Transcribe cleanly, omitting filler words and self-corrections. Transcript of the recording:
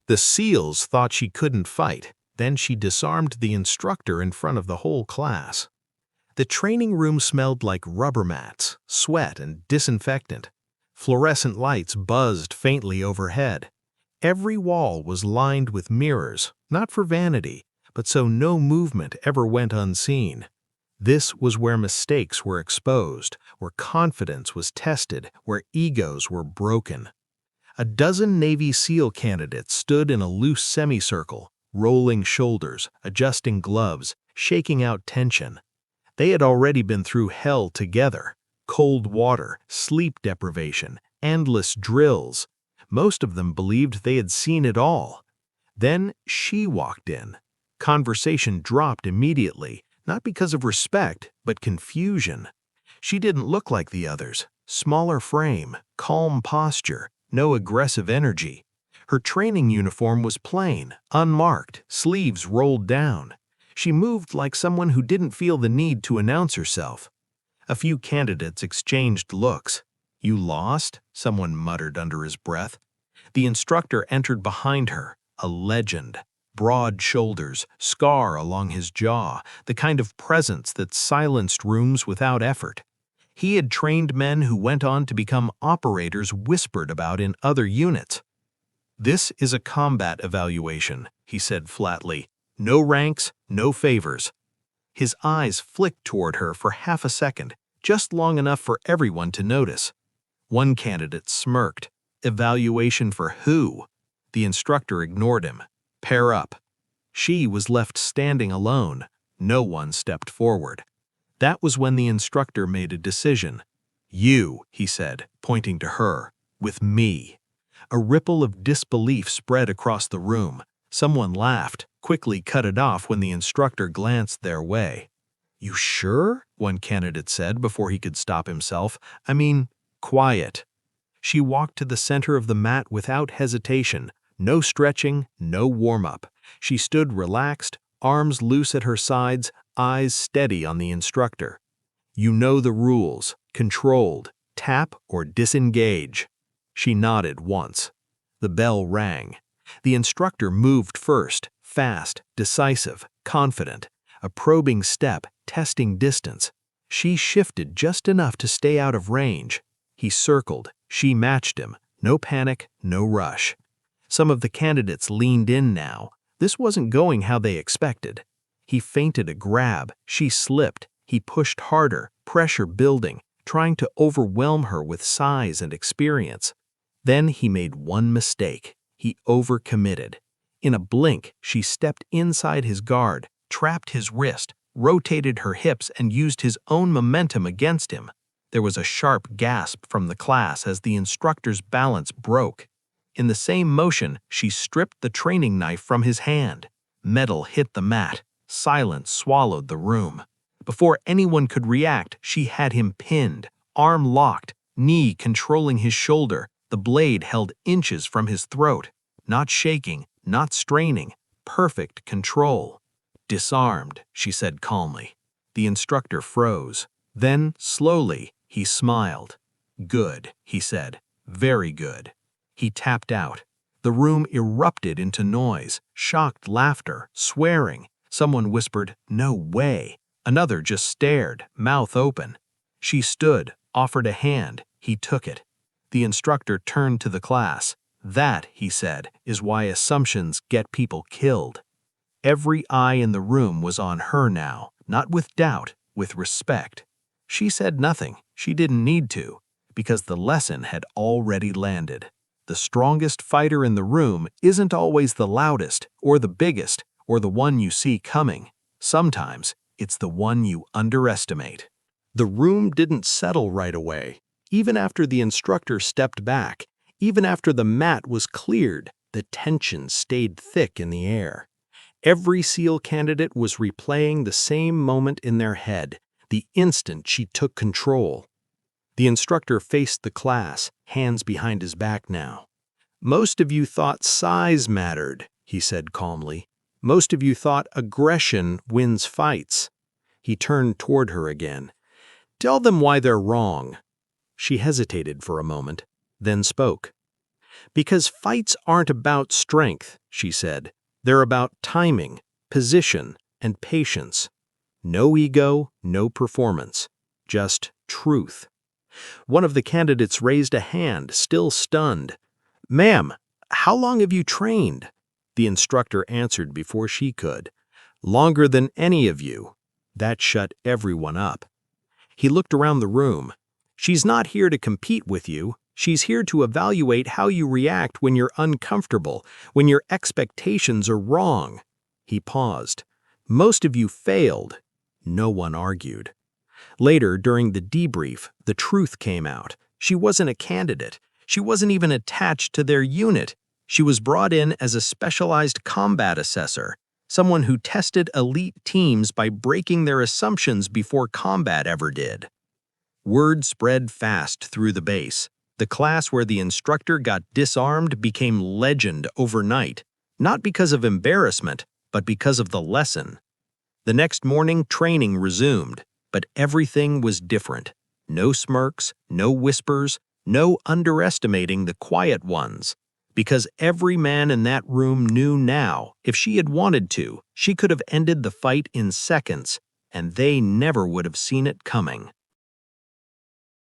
The SEALs thought she couldn't fight. Then she disarmed the instructor in front of the whole class. The training room smelled like rubber mats, sweat, and disinfectant. Fluorescent lights buzzed faintly overhead. Every wall was lined with mirrors, not for vanity, but so no movement ever went unseen. This was where mistakes were exposed, where confidence was tested, where egos were broken. A dozen Navy SEAL candidates stood in a loose semicircle, rolling shoulders, adjusting gloves, shaking out tension. They had already been through hell together: cold water, sleep deprivation, endless drills. Most of them believed they had seen it all. Then she walked in. Conversation dropped immediately, not because of respect, but confusion. She didn't look like the others. Smaller frame, calm posture, no aggressive energy. Her training uniform was plain, unmarked, sleeves rolled down. She moved like someone who didn't feel the need to announce herself. A few candidates exchanged looks. "You lost?" someone muttered under his breath. The instructor entered behind her, a legend. Broad shoulders, scar along his jaw, the kind of presence that silenced rooms without effort. He had trained men who went on to become operators whispered about in other units. "This is a combat evaluation," he said flatly. "No ranks, no favors." His eyes flicked toward her for half a second, just long enough for everyone to notice. One candidate smirked. "Evaluation for who?" The instructor ignored him. "Pair up." She was left standing alone. No one stepped forward. That was when the instructor made a decision. "You," he said, pointing to her, "with me." A ripple of disbelief spread across the room. Someone laughed, quickly cut it off when the instructor glanced their way. "You sure?" one candidate said before he could stop himself. "I mean, quiet." She walked to the center of the mat without hesitation. No stretching, no warm-up. She stood relaxed, arms loose at her sides, eyes steady on the instructor. "You know the rules. Controlled. Tap or disengage." She nodded once. The bell rang. The instructor moved first, fast, decisive, confident. A probing step, testing distance. She shifted just enough to stay out of range. He circled. She matched him. No panic, no rush. Some of the candidates leaned in now. This wasn't going how they expected. He feinted a grab. She slipped. He pushed harder, pressure building, trying to overwhelm her with size and experience. Then he made one mistake. He overcommitted. In a blink, she stepped inside his guard, trapped his wrist, rotated her hips, and used his own momentum against him. There was a sharp gasp from the class as the instructor's balance broke. In the same motion, she stripped the training knife from his hand. Metal hit the mat. Silence swallowed the room. Before anyone could react, she had him pinned, arm locked, knee controlling his shoulder, the blade held inches from his throat. Not shaking, not straining, perfect control. "Disarmed," she said calmly. The instructor froze. Then, slowly, he smiled. "Good," he said. "Very good." He tapped out. The room erupted into noise, shocked laughter, swearing. Someone whispered, "No way." Another just stared, mouth open. She stood, offered a hand. He took it. The instructor turned to the class. "That," he said, "is why assumptions get people killed." Every eye in the room was on her now, not with doubt, with respect. She said nothing. She didn't need to, because the lesson had already landed. The strongest fighter in the room isn't always the loudest, or the biggest, or the one you see coming. Sometimes, it's the one you underestimate. The room didn't settle right away. Even after the instructor stepped back, even after the mat was cleared, the tension stayed thick in the air. Every SEAL candidate was replaying the same moment in their head, the instant she took control. The instructor faced the class, hands behind his back now. "Most of you thought size mattered," he said calmly. "Most of you thought aggression wins fights." He turned toward her again. "Tell them why they're wrong." She hesitated for a moment, then spoke. Because fights aren't about strength, she said. They're about timing, position, and patience. No ego, no performance. Just truth. One of the candidates raised a hand, still stunned. "Ma'am, how long have you trained?" The instructor answered before she could. "Longer than any of you." That shut everyone up. He looked around the room. "She's not here to compete with you. She's here to evaluate how you react when you're uncomfortable, when your expectations are wrong." He paused. "Most of you failed." No one argued. Later, during the debrief, the truth came out. She wasn't a candidate. She wasn't even attached to their unit. She was brought in as a specialized combat assessor, someone who tested elite teams by breaking their assumptions before combat ever did. Word spread fast through the base. The class where the instructor got disarmed became legend overnight, not because of embarrassment, but because of the lesson. The next morning, training resumed, but everything was different. No smirks, no whispers, no underestimating the quiet ones. Because every man in that room knew now, if she had wanted to, she could have ended the fight in seconds, and they never would have seen it coming.